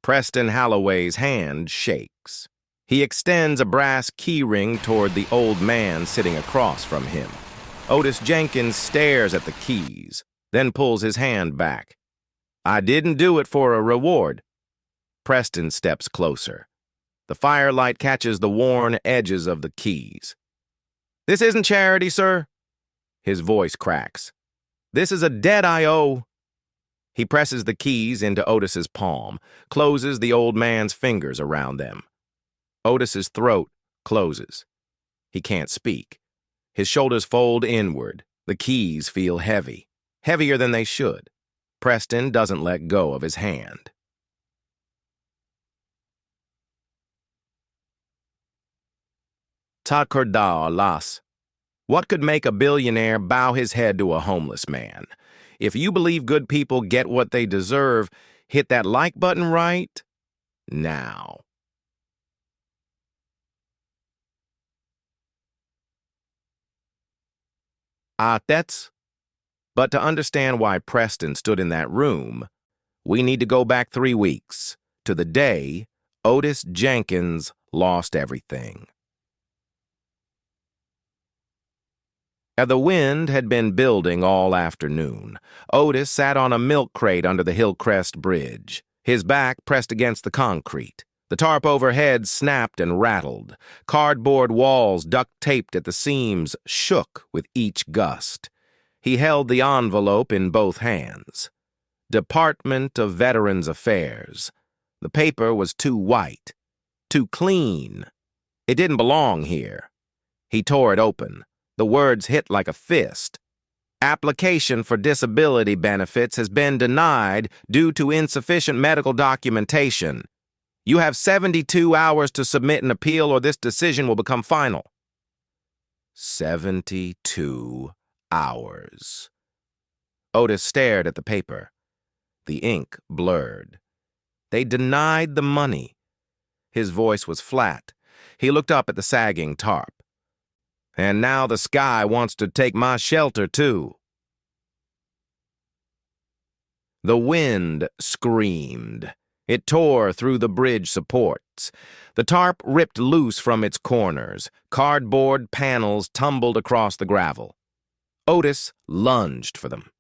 Preston Halloway's hand shakes. He extends a brass keyring toward the old man sitting across from him. Otis Jenkins stares at the keys, then pulls his hand back. "I didn't do it for a reward." Preston steps closer. The firelight catches the worn edges of the keys. "This isn't charity, sir." His voice cracks. "This is a debt I owe." He presses the keys into Otis's palm, closes the old man's fingers around them. Otis's throat closes. He can't speak. His shoulders fold inward. The keys feel heavy, heavier than they should. Preston doesn't let go of his hand. Las. What could make a billionaire bow his head to a homeless man? If you believe good people get what they deserve, hit that like button right now. That's. But to understand why Preston stood in that room, we need to go back 3 weeks, to the day Otis Jenkins lost everything. The wind had been building all afternoon. Otis sat on a milk crate under the Hillcrest Bridge, his back pressed against the concrete. The tarp overhead snapped and rattled. Cardboard walls, duct-taped at the seams, shook with each gust. He held the envelope in both hands. Department of Veterans Affairs. The paper was too white, too clean. It didn't belong here. He tore it open. The words hit like a fist. Application for disability benefits has been denied due to insufficient medical documentation. You have 72 hours to submit an appeal or this decision will become final. 72 hours. Otis stared at the paper. The ink blurred. They denied the money. His voice was flat. He looked up at the sagging tarp. And now the sky wants to take my shelter, too. The wind screamed. It tore through the bridge supports. The tarp ripped loose from its corners. Cardboard panels tumbled across the gravel. Otis lunged for them.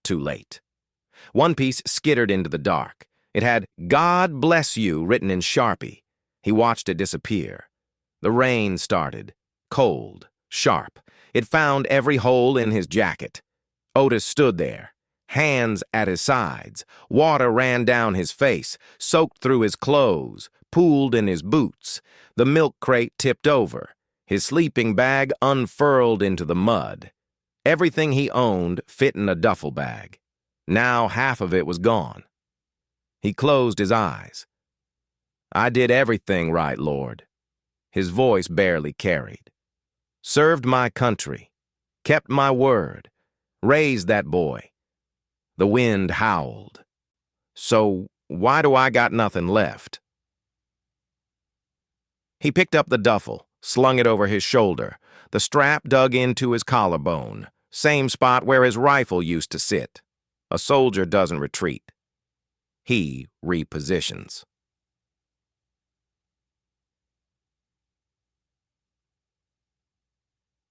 Too late. One piece skittered into the dark. It had "God bless you" written in Sharpie. He watched it disappear. The rain started. Cold, sharp. It found every hole in his jacket. Otis stood there, hands at his sides. Water ran down his face, soaked through his clothes, pooled in his boots. The milk crate tipped over. His sleeping bag unfurled into the mud. Everything he owned fit in a duffel bag. Now half of it was gone. He closed his eyes. "I did everything right, Lord." His voice barely carried. "Served my country, kept my word, raised that boy." The wind howled. "So why do I got nothing left?" He picked up the duffel, slung it over his shoulder. The strap dug into his collarbone, same spot where his rifle used to sit. A soldier doesn't retreat. He repositions.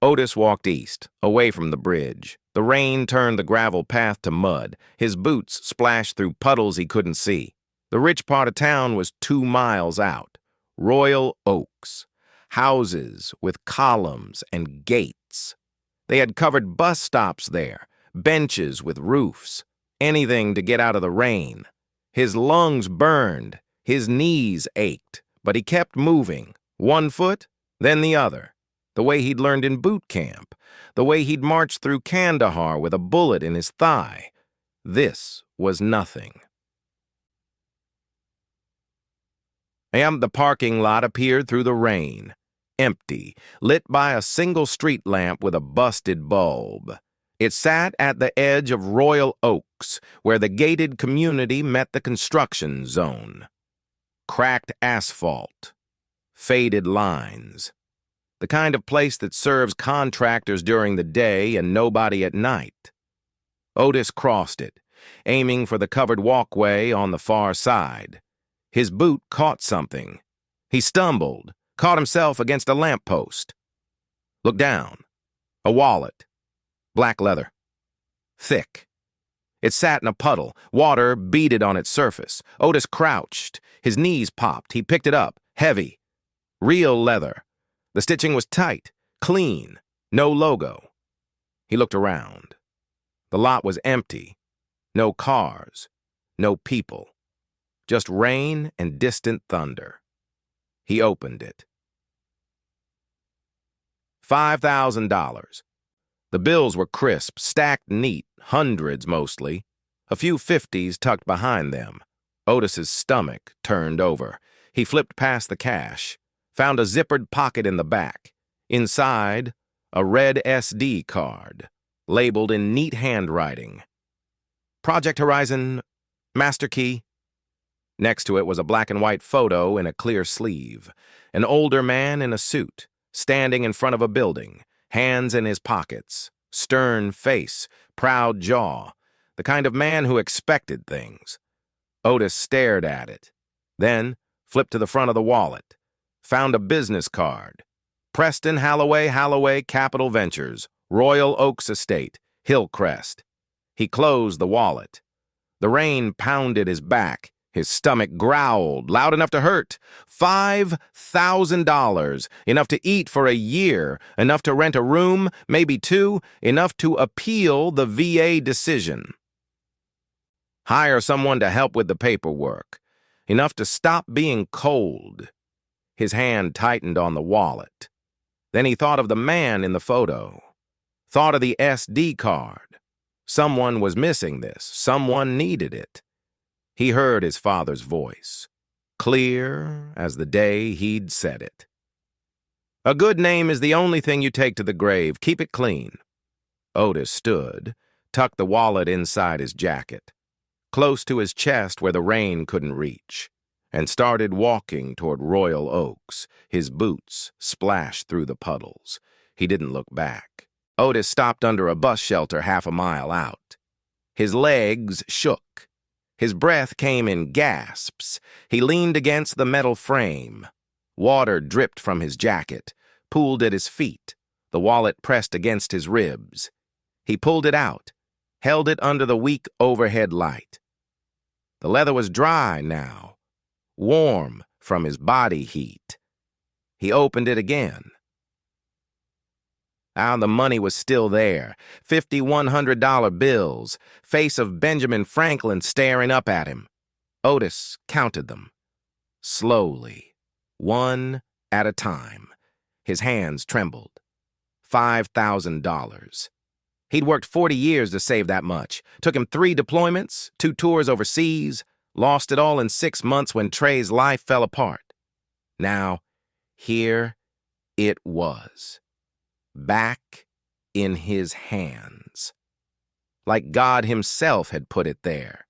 Otis walked east, away from the bridge. The rain turned the gravel path to mud. His boots splashed through puddles he couldn't see. The rich part of town was 2 miles out. Royal Oaks. Houses with columns and gates. They had covered bus stops there, benches with roofs. Anything to get out of the rain. His lungs burned. His knees ached. But he kept moving. One foot, then the other. The way he'd learned in boot camp, the way he'd marched through Kandahar with a bullet in his thigh. This was nothing. And the parking lot appeared through the rain, empty, lit by a single street lamp with a busted bulb. It sat at the edge of Royal Oaks, where the gated community met the construction zone. Cracked asphalt, faded lines. The kind of place that serves contractors during the day and nobody at night. Otis crossed it, aiming for the covered walkway on the far side. His boot caught something. He stumbled, caught himself against a lamppost. Looked down. A wallet. Black leather. Thick. It sat in a puddle. Water beaded on its surface. Otis crouched. His knees popped. He picked it up. Heavy. Real leather. The stitching was tight, clean, no logo. He looked around. The lot was empty. No cars. No people. Just rain and distant thunder. He opened it. $5,000. The bills were crisp, stacked neat, hundreds mostly, a few 50s tucked behind them. Otis's stomach turned over. He flipped past the cash, found a zippered pocket in the back. Inside, a red SD card, labeled in neat handwriting. Project Horizon, Master Key. Next to it was a black and white photo in a clear sleeve. An older man in a suit, standing in front of a building, hands in his pockets, stern face, proud jaw, the kind of man who expected things. Otis stared at it, then flipped to the front of the wallet, found a business card. Preston Halloway Capital Ventures, Royal Oaks Estate, Hillcrest. He closed the wallet. The rain pounded his back. His stomach growled, loud enough to hurt. $5,000, enough to eat for a year, enough to rent a room, maybe two, enough to appeal the VA decision. Hire someone to help with the paperwork, enough to stop being cold. His hand tightened on the wallet. Then he thought of the man in the photo, thought of the SD card. Someone was missing this. Someone needed it. He heard his father's voice, clear as the day he'd said it. A good name is the only thing you take to the grave. Keep it clean. Otis stood, tucked the wallet inside his jacket, close to his chest where the rain couldn't reach, and started walking toward Royal Oaks. His boots splashed through the puddles. He didn't look back. Otis stopped under a bus shelter half a mile out. His legs shook. His breath came in gasps. He leaned against the metal frame. Water dripped from his jacket, pooled at his feet. The wallet pressed against his ribs. He pulled it out, held it under the weak overhead light. The leather was dry now, warm from his body heat. He opened it again. The money was still there. $5,100 bills, face of Benjamin Franklin staring up at him. Otis counted them. Slowly, one at a time. His hands trembled. $5,000. He'd worked 40 years to save that much. Took him 3 deployments, 2 tours overseas, lost it all in 6 months when Trey's life fell apart. Now, here it was. Back in his hands. Like God himself had put it there.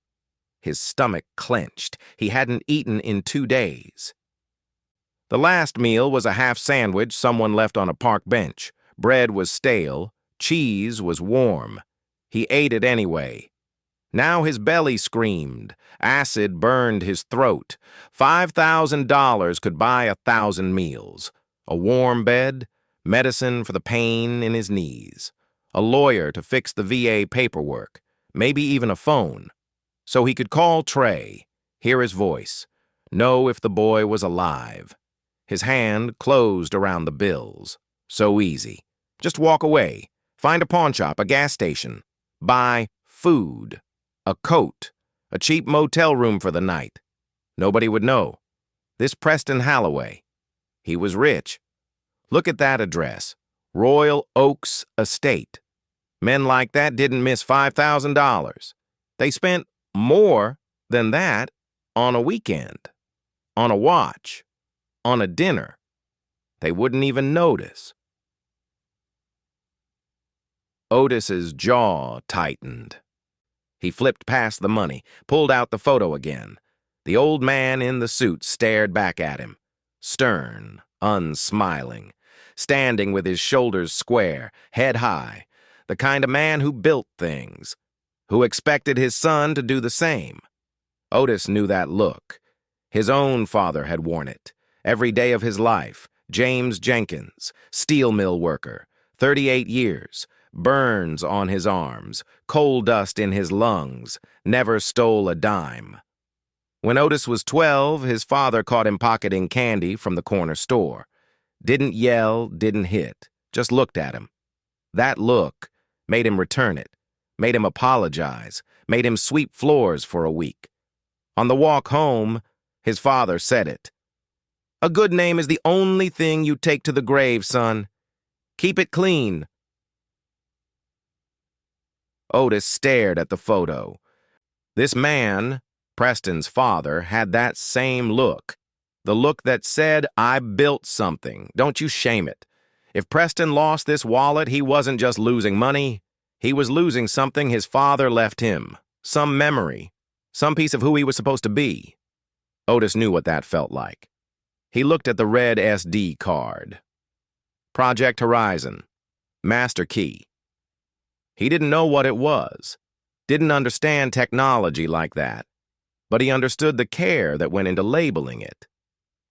His stomach clenched. He hadn't eaten in 2 days. The last meal was a half sandwich someone left on a park bench. Bread was stale. Cheese was warm. He ate it anyway. Now his belly screamed. Acid burned his throat. $5,000 could buy 1,000 meals. A warm bed, medicine for the pain in his knees, a lawyer to fix the VA paperwork, maybe even a phone, so he could call Trey, hear his voice, know if the boy was alive. His hand closed around the bills. So easy. Just walk away, find a pawn shop, a gas station, buy food, a coat, a cheap motel room for the night. Nobody would know. This Preston Halloway. He was rich. Look at that address, Royal Oaks Estate. Men like that didn't miss $5,000. They spent more than that on a weekend, on a watch, on a dinner. They wouldn't even notice. Otis's jaw tightened. He flipped past the money, pulled out the photo again. The old man in the suit stared back at him, stern, unsmiling, standing with his shoulders square, head high, the kind of man who built things, who expected his son to do the same. Otis knew that look. His own father had worn it. Every day of his life. James Jenkins, steel mill worker, 38 years, burns on his arms, coal dust in his lungs, never stole a dime. When Otis was 12, his father caught him pocketing candy from the corner store. Didn't yell, didn't hit, just looked at him. That look made him return it, made him apologize, made him sweep floors for a week. On the walk home, his father said it. "A good name is the only thing you take to the grave, son. Keep it clean." Otis stared at the photo. This man, Preston's father, had that same look. The look that said, "I built something. Don't you shame it." If Preston lost this wallet, he wasn't just losing money. He was losing something his father left him. Some memory. Some piece of who he was supposed to be. Otis knew what that felt like. He looked at the red SD card. Project Horizon. Master key. He didn't know what it was. Didn't understand technology like that. But he understood the care that went into labeling it.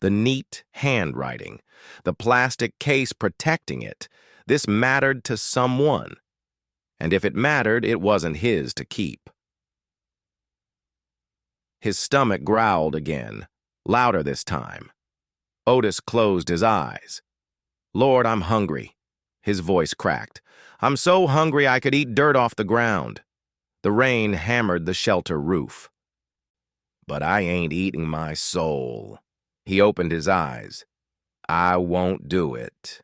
The neat handwriting. The plastic case protecting it. This mattered to someone. And if it mattered, it wasn't his to keep. His stomach growled again, louder this time. Otis closed his eyes. "Lord, I'm hungry." His voice cracked. "I'm so hungry I could eat dirt off the ground." The rain hammered the shelter roof. "But I ain't eating my soul." He opened his eyes. "I won't do it."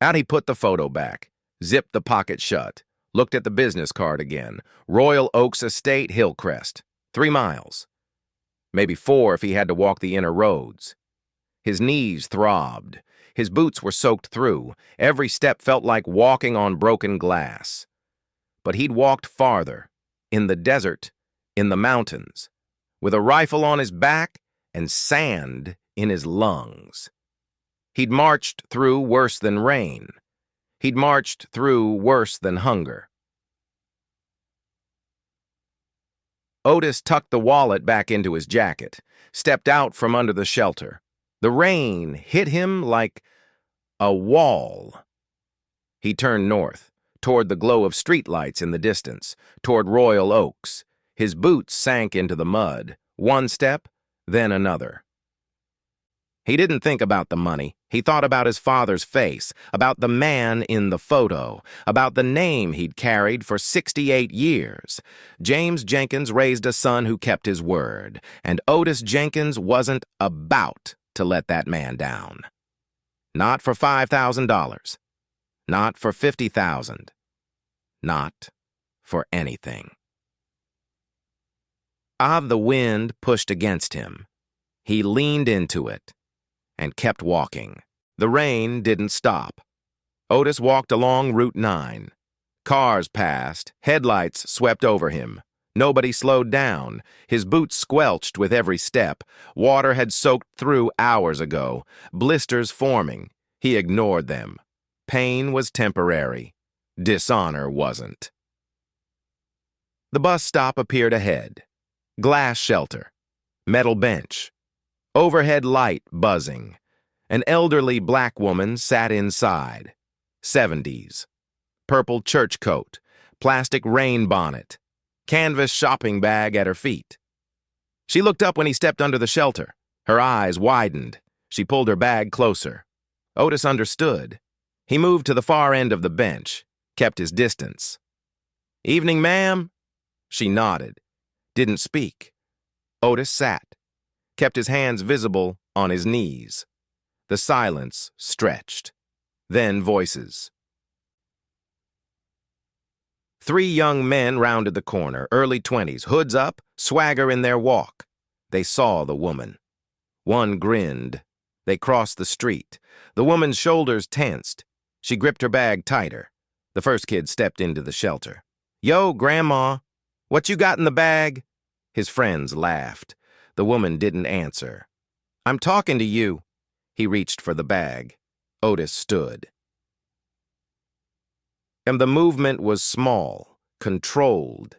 Out he put the photo back, zipped the pocket shut, looked at the business card again. Royal Oaks Estate, Hillcrest. 3 miles. Maybe 4 if he had to walk the inner roads. His knees throbbed. His boots were soaked through. Every step felt like walking on broken glass. But he'd walked farther, in the desert, in the mountains, with a rifle on his back and sand in his lungs. He'd marched through worse than rain. He'd marched through worse than hunger. Otis tucked the wallet back into his jacket, stepped out from under the shelter. The rain hit him like a wall. He turned north, toward the glow of streetlights in the distance, toward Royal Oaks. His boots sank into the mud, one step, then another. He didn't think about the money. He thought about his father's face, about the man in the photo, about the name he'd carried for 68 years. James Jenkins raised a son who kept his word, and Otis Jenkins wasn't about to let that man down. Not for $5,000. Not for $50,000. Not for anything. The wind pushed against him. He leaned into it and kept walking. The rain didn't stop. Otis walked along Route 9. Cars passed, headlights swept over him. Nobody slowed down. His boots squelched with every step. Water had soaked through hours ago, blisters forming. He ignored them. Pain was temporary. Dishonor wasn't. The bus stop appeared ahead. Glass shelter. Metal bench. Overhead light buzzing. An elderly black woman sat inside. 70s. Purple church coat. Plastic rain bonnet. Canvas shopping bag at her feet. She looked up when he stepped under the shelter. Her eyes widened. She pulled her bag closer. Otis understood. He moved to the far end of the bench, kept his distance. "Evening, ma'am?" She nodded. Didn't speak. Otis sat, kept his hands visible on his knees. The silence stretched. Then voices. 3 young men rounded the corner, early 20s, hoods up, swagger in their walk. They saw the woman. One grinned. They crossed the street. The woman's shoulders tensed. She gripped her bag tighter. The first kid stepped into the shelter. "Yo, Grandma, what you got in the bag?" His friends laughed. The woman didn't answer. "I'm talking to you." He reached for the bag. Otis stood. And the movement was small, controlled.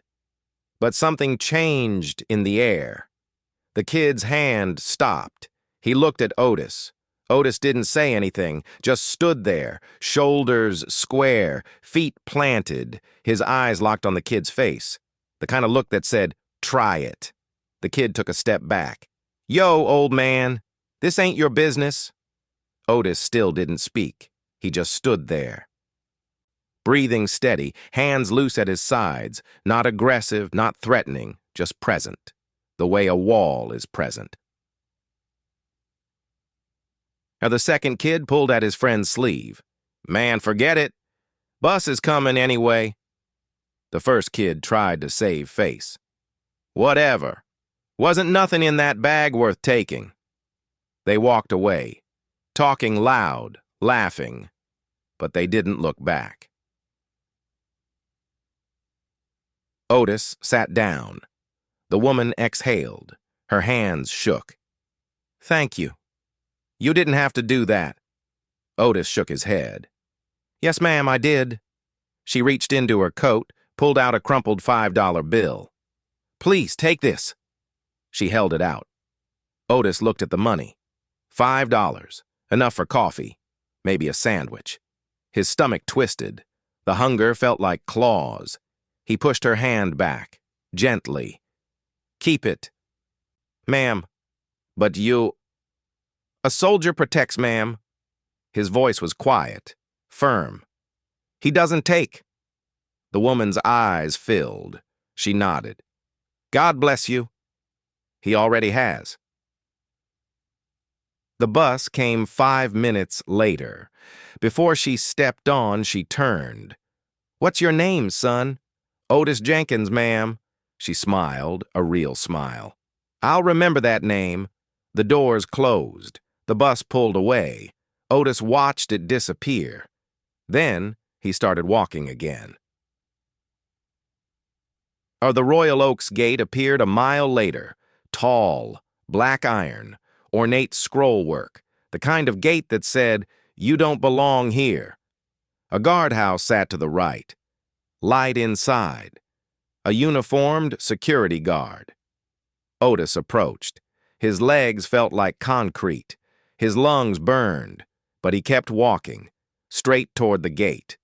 But something changed in the air. The kid's hand stopped. He looked at Otis. Otis didn't say anything, just stood there, shoulders square, feet planted, his eyes locked on the kid's face. The kind of look that said, "Try it." The kid took a step back. "Yo, old man, this ain't your business." Otis still didn't speak. He just stood there. Breathing steady, hands loose at his sides, not aggressive, not threatening, just present, the way a wall is present. Now the second kid pulled at his friend's sleeve. "Man, forget it. Bus is coming anyway." The first kid tried to save face. "Whatever. Wasn't nothing in that bag worth taking." They walked away, talking loud, laughing, but they didn't look back. Otis sat down. The woman exhaled. Her hands shook. "Thank you. You didn't have to do that." Otis shook his head. "Yes, ma'am, I did." She reached into her coat, pulled out a crumpled $5 bill. "Please, take this." She held it out. Otis looked at the money. $5, enough for coffee, maybe a sandwich. His stomach twisted. The hunger felt like claws. He pushed her hand back, gently. "Keep it." "Ma'am, but you—" "A soldier protects, ma'am." His voice was quiet, firm. "He doesn't take." The woman's eyes filled. She nodded. "God bless you." "He already has." The bus came 5 minutes later. Before she stepped on, she turned. "What's your name, son?" "Otis Jenkins, ma'am." She smiled, a real smile. "I'll remember that name." The doors closed. The bus pulled away. Otis watched it disappear. Then he started walking again. The Royal Oaks gate appeared a mile later. Tall, black iron, ornate scrollwork, the kind of gate that said, "You don't belong here." A guardhouse sat to the right. Light inside. A uniformed security guard. Otis approached. His legs felt like concrete. His lungs burned, but he kept walking, straight toward the gate.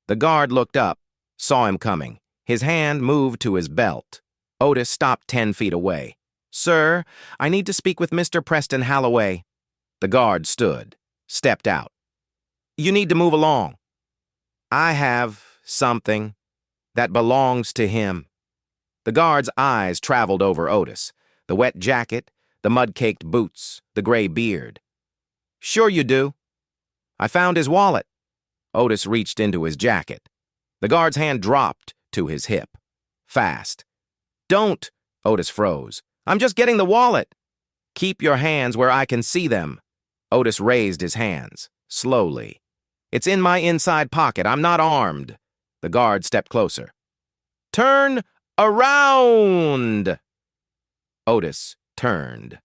The guard looked up, saw him coming. His hand moved to his belt. Otis stopped 10 feet away. "Sir, I need to speak with Mr. Preston Halloway." The guard stood, stepped out. "You need to move along." "I have something that belongs to him." The guard's eyes traveled over Otis, the wet jacket, the mud-caked boots, the gray beard. "Sure you do. I found his wallet." Otis reached into his jacket. The guard's hand dropped to his hip. Fast. "Don't!" Otis froze. "I'm just getting the wallet." "Keep your hands where I can see them." Otis raised his hands, slowly. "It's in my inside pocket. I'm not armed." The guard stepped closer. "Turn around!" Otis turned.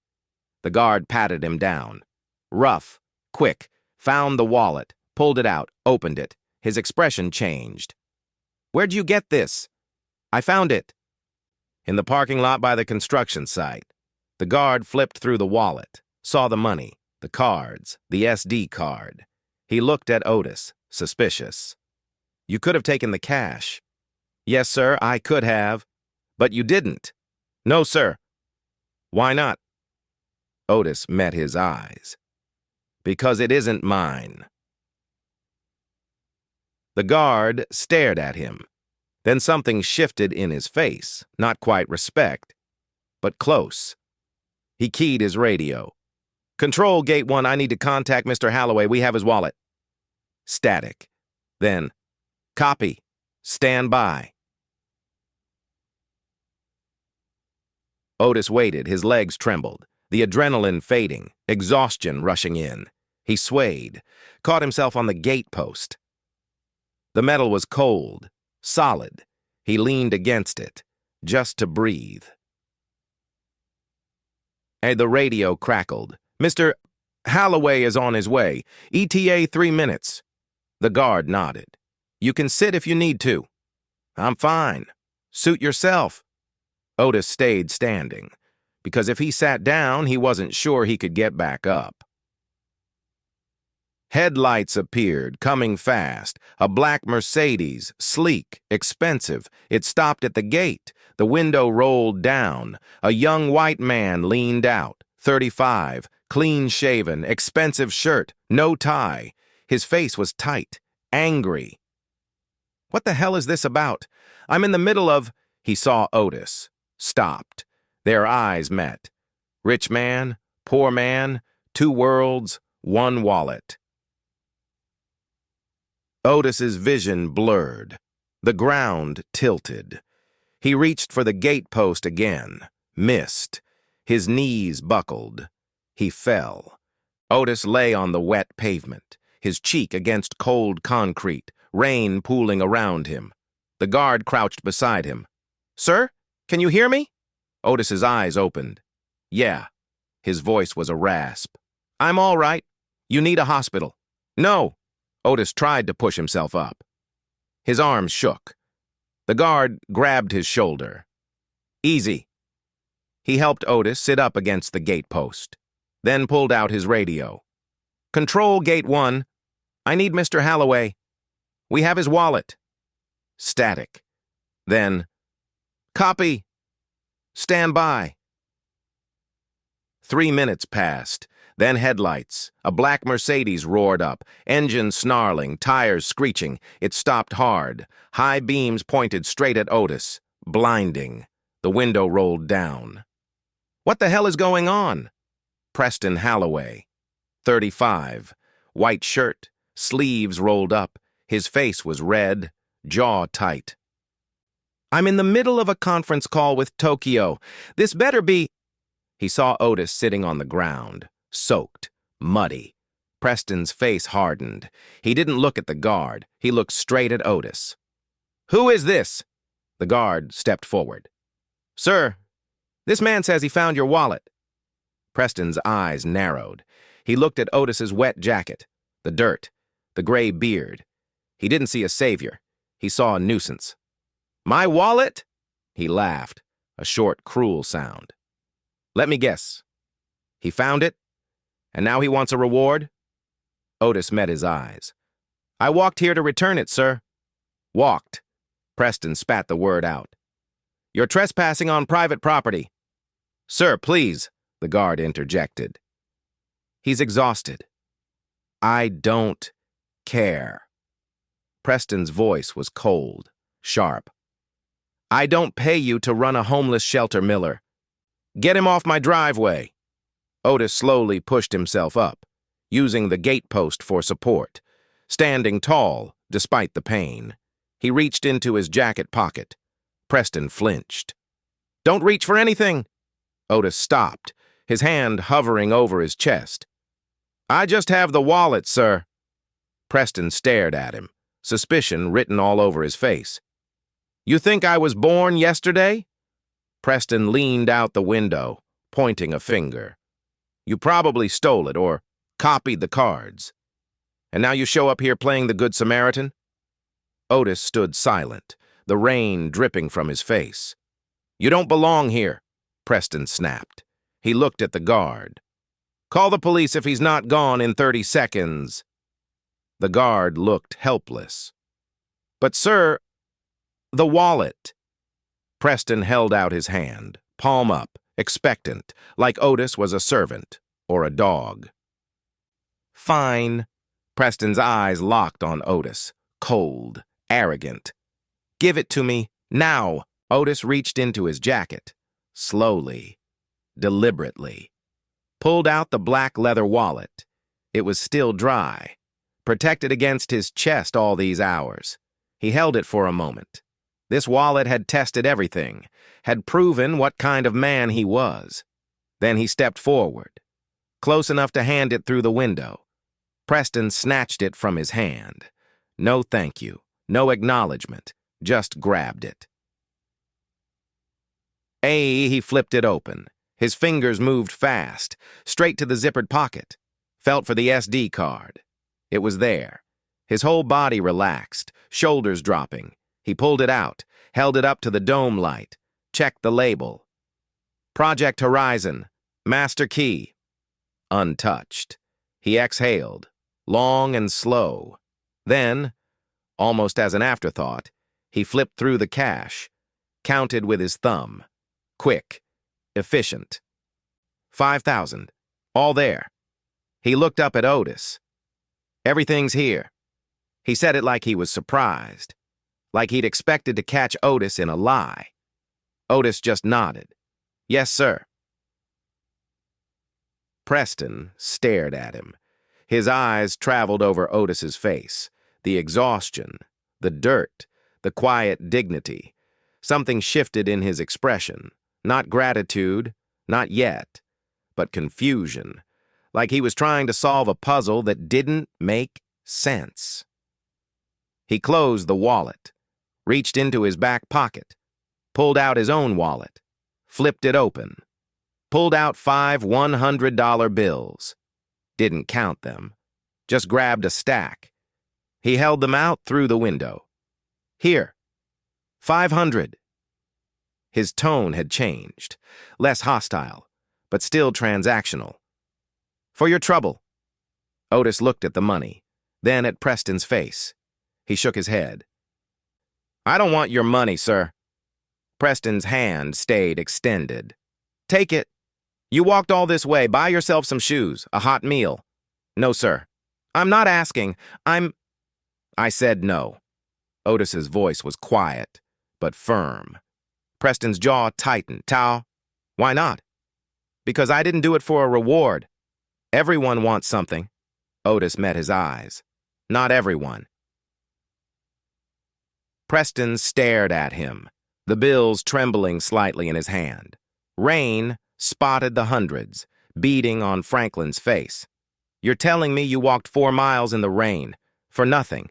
The guard patted him down. Rough, quick, found the wallet, pulled it out, opened it. His expression changed. "Where'd you get this?" "I found it." "In the parking lot by the construction site." The guard flipped through the wallet, saw the money, the cards, the SD card. He looked at Otis, suspicious. "You could have taken the cash." "Yes, sir, I could have." "But you didn't." "No, sir." "Why not?" Otis met his eyes. "Because it isn't mine." The guard stared at him. Then something shifted in his face, not quite respect, but close. He keyed his radio. "Control, Gate 1, I need to contact Mr. Halloway. We have his wallet." Static. Then, "Copy. Stand by." Otis waited, his legs trembled, the adrenaline fading, exhaustion rushing in. He swayed, caught himself on the gate post. The metal was cold, solid. He leaned against it, just to breathe. The radio crackled. "Mr. Halloway is on his way. ETA 3 minutes. The guard nodded. "You can sit if you need to." I'm fine. Suit yourself. Otis stayed standing, because if he sat down, he wasn't sure he could get back up. Headlights appeared, coming fast. A black Mercedes, sleek, expensive. It stopped at the gate. The window rolled down. A young white man leaned out, 35, clean-shaven, expensive shirt, no tie. His face was tight, angry. What the hell is this about? I'm in the middle of... He saw Otis. Stopped. Their eyes met. Rich man, poor man, two worlds, one wallet. Otis's vision blurred. The ground tilted. He reached for the gatepost again. Missed. His knees buckled. He fell. Otis lay on the wet pavement, his cheek against cold concrete, rain pooling around him. The guard crouched beside him. "Sir, can you hear me?" Otis's eyes opened. "Yeah." His voice was a rasp. "I'm all right. You need a hospital." "No." Otis tried to push himself up. His arms shook. The guard grabbed his shoulder. "Easy." He helped Otis sit up against the gatepost, then pulled out his radio. "Control Gate 1. I need Mr. Halloway. We have his wallet." Static. Then, "Copy. Stand by." 3 minutes passed. Then headlights. A black Mercedes roared up, engine snarling, tires screeching. It stopped hard. High beams pointed straight at Otis, blinding. The window rolled down. "What the hell is going on?" Preston Halloway, 35, white shirt, sleeves rolled up. His face was red, jaw tight. "I'm in the middle of a conference call with Tokyo. This better be..." He saw Otis sitting on the ground, soaked, muddy. Preston's face hardened. He didn't look at the guard. He looked straight at Otis. "Who is this?" The guard stepped forward. "Sir, this man says he found your wallet." Preston's eyes narrowed. He looked at Otis's wet jacket, the dirt, the gray beard. He didn't see a savior. He saw a nuisance. "My wallet?" He laughed, a short, cruel sound. "Let me guess. He found it, and now he wants a reward?" Otis met his eyes. "I walked here to return it, sir." "Walked." Preston spat the word out. "You're trespassing on private property." "Sir, please," the guard interjected. "He's exhausted." "I don't care." Preston's voice was cold, sharp. "I don't pay you to run a homeless shelter, Miller. Get him off my driveway." Otis slowly pushed himself up, using the gatepost for support, standing tall despite the pain. He reached into his jacket pocket. Preston flinched. "Don't reach for anything!" Otis stopped, his hand hovering over his chest. "I just have the wallet, sir." Preston stared at him, suspicion written all over his face. "You think I was born yesterday?" Preston leaned out the window, pointing a finger. "You probably stole it or copied the cards. And now you show up here playing the Good Samaritan?" Otis stood silent, the rain dripping from his face. "You don't belong here," Preston snapped. He looked at the guard. "Call the police if he's not gone in 30 seconds. The guard looked helpless. "But, sir, the wallet." Preston held out his hand, palm up, expectant, like Otis was a servant or a dog. "Fine." Preston's eyes locked on Otis, cold, arrogant. "Give it to me, now." Otis reached into his jacket, slowly, deliberately. Pulled out the black leather wallet. It was still dry, protected against his chest all these hours. He held it for a moment. This wallet had tested everything, had proven what kind of man he was. Then he stepped forward, close enough to hand it through the window. Preston snatched it from his hand. No thank you, no acknowledgement, just grabbed it. He flipped it open. His fingers moved fast, straight to the zippered pocket. Felt for the SD card. It was there. His whole body relaxed, shoulders dropping. He pulled it out, held it up to the dome light, checked the label. Project Horizon, Master Key. Untouched. He exhaled, long and slow. Then, almost as an afterthought, he flipped through the cash, counted with his thumb. Quick, efficient. 5,000. All there. He looked up at Otis. Everything's here. He said it like he was surprised, like he'd expected to catch Otis in a lie. Otis just nodded. Yes, sir. Preston stared at him. His eyes traveled over Otis's face, the exhaustion, the dirt, the quiet dignity. Something shifted in his expression. Not gratitude, not yet, but confusion, like he was trying to solve a puzzle that didn't make sense. He closed the wallet, reached into his back pocket, pulled out his own wallet, flipped it open, pulled out 5 $100 bills. Didn't count them, just grabbed a stack. He held them out through the window. Here, 500. His tone had changed, less hostile, but still transactional. For your trouble. Otis looked at the money, then at Preston's face. He shook his head. I don't want your money, sir. Preston's hand stayed extended. Take it. You walked all this way. Buy yourself some shoes, a hot meal. No, sir. I'm not asking. I said no. Otis's voice was quiet, but firm. Preston's jaw tightened. Tao, why not? Because I didn't do it for a reward. Everyone wants something. Otis met his eyes. Not everyone. Preston stared at him, the bills trembling slightly in his hand. Rain spotted the hundreds, beating on Franklin's face. You're telling me you walked 4 miles in the rain, for nothing.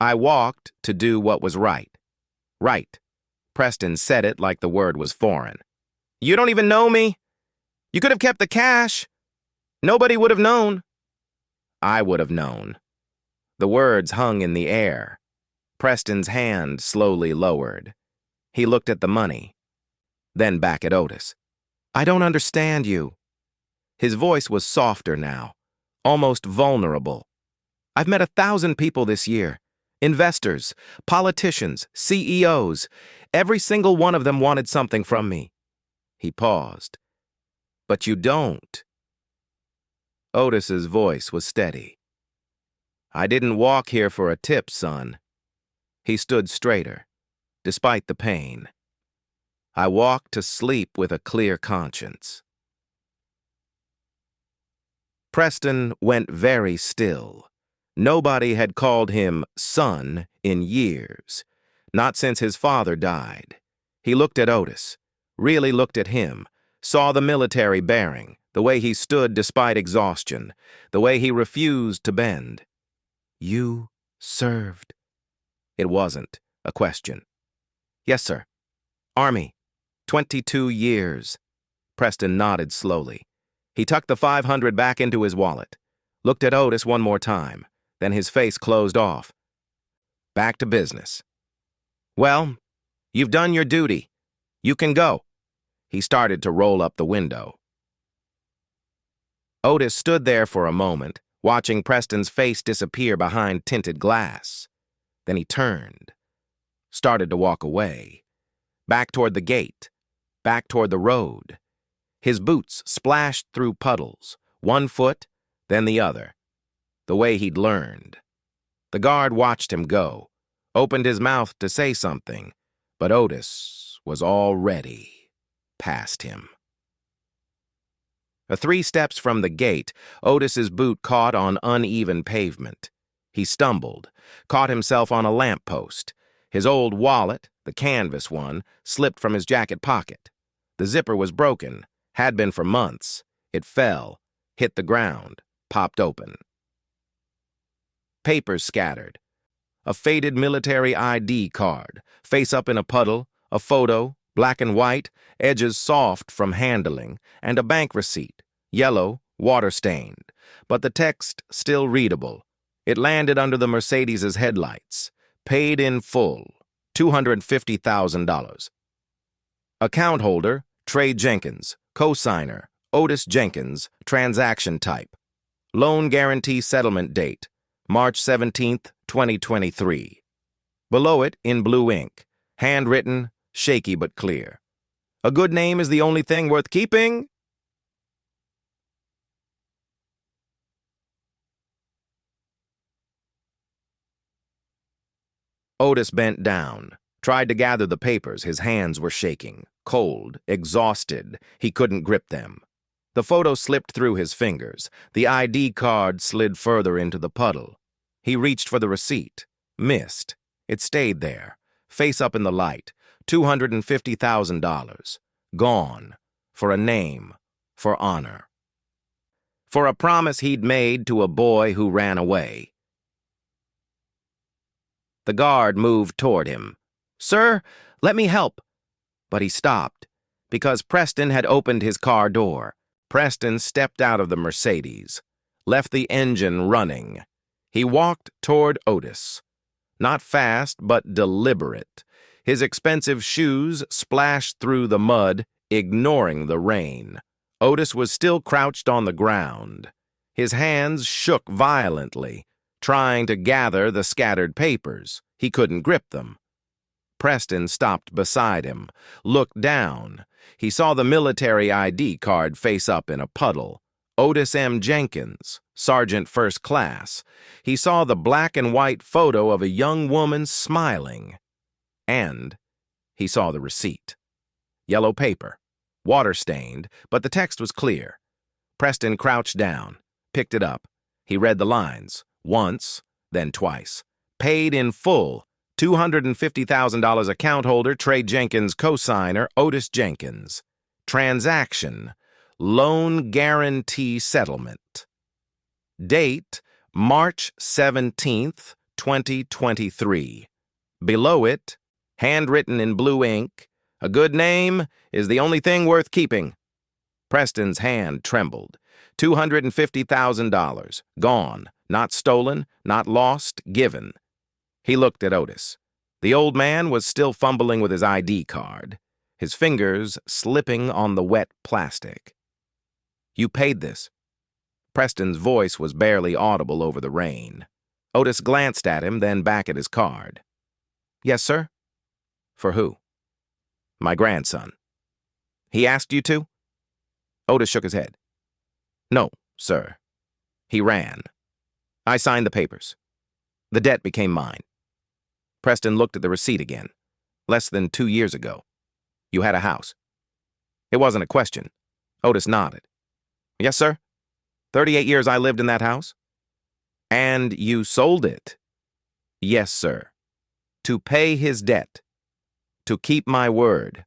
I walked to do what was right. Right. Preston said it like the word was foreign. You don't even know me? You could have kept the cash. Nobody would have known. I would have known. The words hung in the air. Preston's hand slowly lowered. He looked at the money, then back at Otis. I don't understand you. His voice was softer now, almost vulnerable. I've met 1,000 people this year. Investors, politicians, CEOs. Every single one of them wanted something from me. He paused. But you don't. Otis's voice was steady. I didn't walk here for a tip, son. He stood straighter, despite the pain. I walked to sleep with a clear conscience. Preston went very still. Nobody had called him son in years, not since his father died. He looked at Otis, really looked at him, saw the military bearing, the way he stood despite exhaustion, the way he refused to bend. You served. It wasn't a question. Yes, sir. Army. 22 years. Preston nodded slowly. He tucked the 500 back into his wallet, looked at Otis one more time, then his face closed off. Back to business. Well, you've done your duty. You can go. He started to roll up the window. Otis stood there for a moment, watching Preston's face disappear behind tinted glass. Then he turned, started to walk away, back toward the gate, back toward the road. His boots splashed through puddles, one foot, then the other, the way he'd learned. The guard watched him go, opened his mouth to say something, but Otis was already past him. 3 steps from the gate, Otis's boot caught on uneven pavement. He stumbled, caught himself on a lamppost. His old wallet, the canvas one, slipped from his jacket pocket. The zipper was broken, had been for months. It fell, hit the ground, popped open. Papers scattered. A faded military ID card, face up in a puddle, a photo, black and white, edges soft from handling, and a bank receipt, yellow, water-stained, but the text still readable. It landed under the Mercedes's headlights. Paid in full. $250,000. Account holder, Trey Jenkins. Co-signer, Otis Jenkins. Transaction type. Loan guarantee settlement date, March 17th, 2023. Below it, in blue ink, handwritten, shaky but clear. A good name is the only thing worth keeping. Otis bent down, tried to gather the papers. His hands were shaking, cold, exhausted. He couldn't grip them. The photo slipped through his fingers. The ID card slid further into the puddle. He reached for the receipt. Missed. It stayed there, face up in the light. $250,000. Gone. For a name. For honor. For a promise he'd made to a boy who ran away. The guard moved toward him. "Sir, let me help." But he stopped, because Preston had opened his car door. Preston stepped out of the Mercedes, left the engine running. He walked toward Otis. Not fast, but deliberate. His expensive shoes splashed through the mud, ignoring the rain. Otis was still crouched on the ground. His hands shook violently, trying to gather the scattered papers. He couldn't grip them. Preston stopped beside him, looked down. He saw the military ID card face up in a puddle. Otis M. Jenkins, Sergeant First Class. He saw the black and white photo of a young woman smiling. And he saw the receipt. Yellow paper, water-stained, but the text was clear. Preston crouched down, picked it up. He read the lines, once, then twice. Paid in full, $250,000. Account holder, Trey Jenkins. Co-signer, Otis Jenkins. Transaction, loan guarantee settlement. Date, March 17th, 2023. Below it, handwritten in blue ink, a good name is the only thing worth keeping. Preston's hand trembled. $250,000. Gone. Not stolen, not lost, given. He looked at Otis. The old man was still fumbling with his ID card, his fingers slipping on the wet plastic. "You paid this." Preston's voice was barely audible over the rain. Otis glanced at him, then back at his card. "Yes, sir." "For who?" "My grandson." "He asked you to?" Otis shook his head. "No, sir. He ran. I signed the papers. The debt became mine." Preston looked at the receipt again. "Less than 2 years ago. You had a house." It wasn't a question. Otis nodded. "Yes, sir. 38 years I lived in that house." "And you sold it?" "Yes, sir. To pay his debt. To keep my word."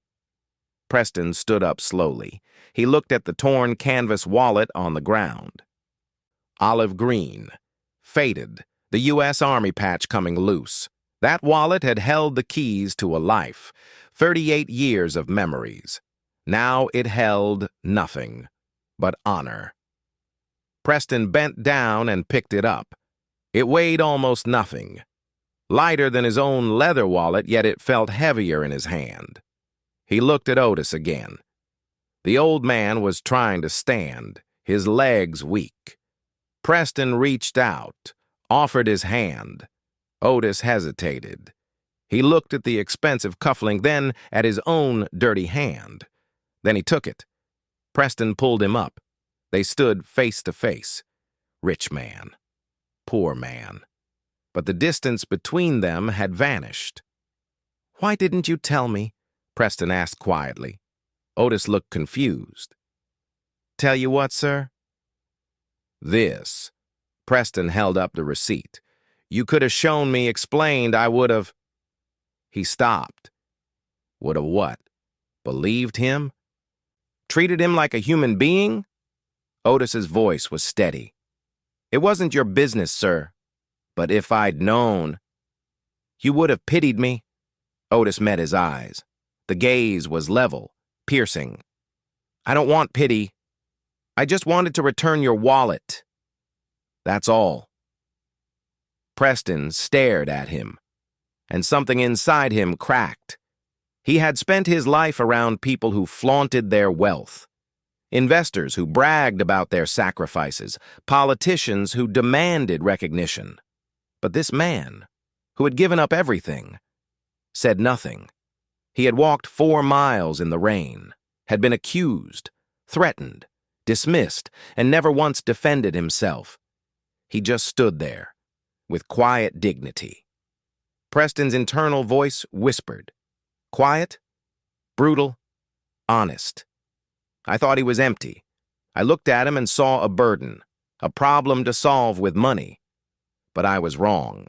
Preston stood up slowly. He looked at the torn canvas wallet on the ground. Olive green. Faded. The U.S. Army patch coming loose. That wallet had held the keys to a life. 38 years of memories. Now it held nothing but honor. Preston bent down and picked it up. It weighed almost nothing. Lighter than his own leather wallet, yet it felt heavier in his hand. He looked at Otis again. The old man was trying to stand, his legs weak. Preston reached out, offered his hand. Otis hesitated. He looked at the expensive cufflink, then at his own dirty hand. Then he took it. Preston pulled him up. They stood face to face. Rich man. Poor man. But the distance between them had vanished. "Why didn't you tell me?" Preston asked quietly. Otis looked confused. "Tell you what, sir?" "This." Preston held up the receipt. "You could have shown me, explained, I would have—" He stopped. Would have what? Believed him? Treated him like a human being? Otis's voice was steady. "It wasn't your business, sir. But if I'd known, you would have pitied me." Otis met his eyes. The gaze was level, piercing. "I don't want pity. I just wanted to return your wallet. That's all." Preston stared at him. and something inside him cracked. He had spent his life around people who flaunted their wealth, investors who bragged about their sacrifices, politicians who demanded recognition. But this man, who had given up everything, said nothing. He had walked 4 miles in the rain, had been accused, threatened, dismissed, and never once defended himself. He just stood there, with quiet dignity. Preston's internal voice whispered. Quiet, brutal, honest. I thought he was empty. I looked at him and saw a burden, a problem to solve with money. But I was wrong.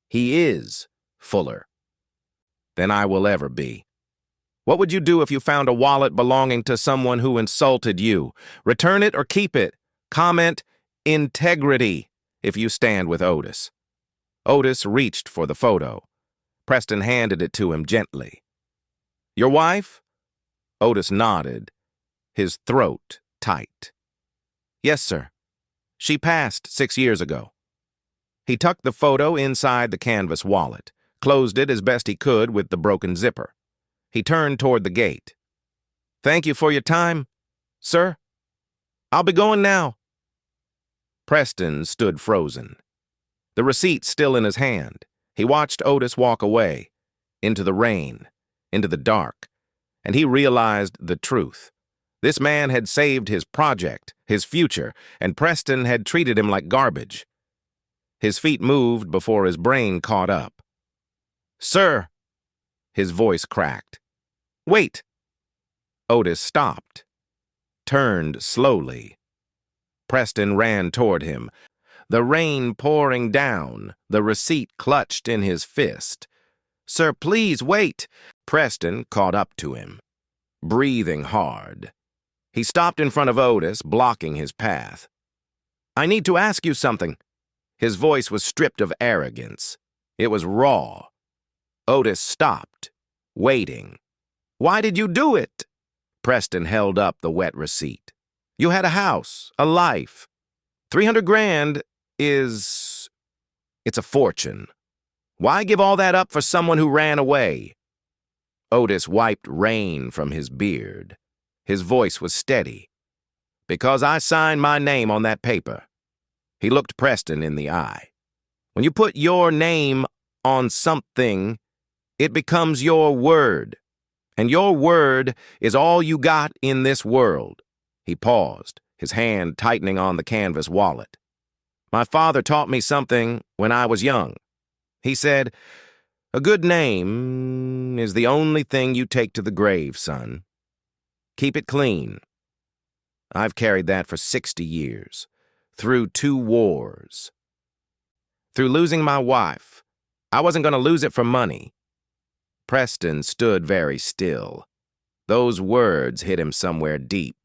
He is fuller than I will ever be. What would you do if you found a wallet belonging to someone who insulted you? Return it or keep it? Comment integrity if you stand with Otis. Otis reached for the photo. Preston handed it to him gently. Your wife? Otis nodded, his throat tight. Yes, sir. She passed 6 years ago. He tucked the photo inside the canvas wallet, closed it as best he could with the broken zipper. He turned toward the gate. Thank you for your time, sir. I'll be going now. Preston stood frozen, the receipt still in his hand. He watched Otis walk away, into the rain, into the dark, and he realized the truth. This man had saved his project, his future, and Preston had treated him like garbage. His feet moved before his brain caught up. Sir! His voice cracked. Wait! Otis stopped, turned slowly. Preston ran toward him, the rain pouring down, the receipt clutched in his fist. Sir, please, wait! Preston caught up to him, breathing hard. He stopped in front of Otis, blocking his path. I need to ask you something. His voice was stripped of arrogance. It was raw. Otis stopped, waiting. Why did you do it? Preston held up the wet receipt. You had a house, a life. 300 grand is... it's a fortune. Why give all that up for someone who ran away? Otis wiped rain from his beard. His voice was steady. Because I signed my name on that paper. He looked Preston in the eye. When you put your name on something, it becomes your word. And your word is all you got in this world. He paused, his hand tightening on the canvas wallet. My father taught me something when I was young. He said, a good name is the only thing you take to the grave, son. Keep it clean. I've carried that for 60 years, through 2 wars. Through losing my wife, I wasn't going to lose it for money. Preston stood very still. Those words hit him somewhere deep.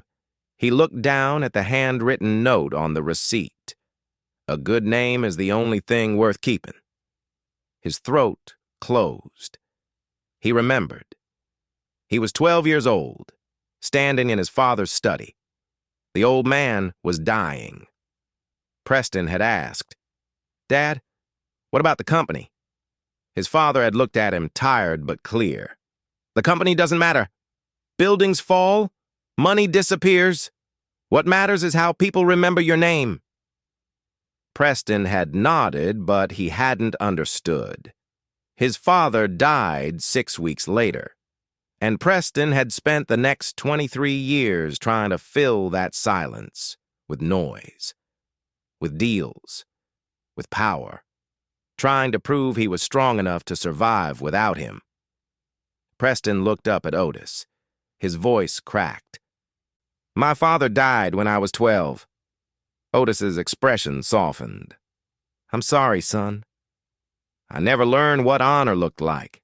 He looked down at the handwritten note on the receipt. A good name is the only thing worth keeping. His throat closed. He remembered. He was 12 years old, standing in his father's study. The old man was dying. Preston had asked, Dad, what about the company? His father had looked at him tired but clear. The company doesn't matter. Buildings fall, money disappears. What matters is how people remember your name. Preston had nodded, but he hadn't understood. His father died 6 weeks later, and Preston had spent the next 23 years trying to fill that silence with noise, with deals, with power, trying to prove he was strong enough to survive without him. Preston looked up at Otis. His voice cracked. My father died when I was 12. Otis's expression softened. I'm sorry, son. I never learned what honor looked like.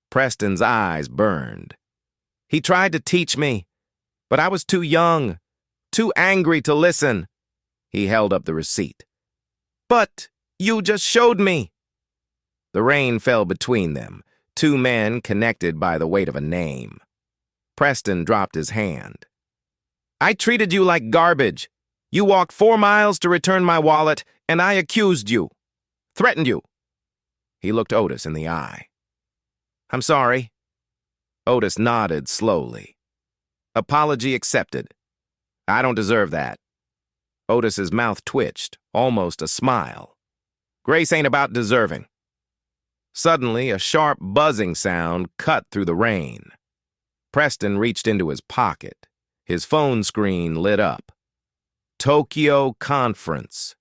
Preston's eyes burned. He tried to teach me, but I was too young, too angry to listen. He held up the receipt. But you just showed me. The rain fell between them, 2 men connected by the weight of a name. Preston dropped his hand. I treated you like garbage. You walked 4 miles to return my wallet, and I accused you, threatened you. He looked Otis in the eye. "I'm sorry." Otis nodded slowly. "Apology accepted. I don't deserve that." Otis's mouth twitched, almost a smile. "Grace ain't about deserving." Suddenly, a sharp buzzing sound cut through the rain. Preston reached into his pocket. His phone screen lit up. Tokyo Conference.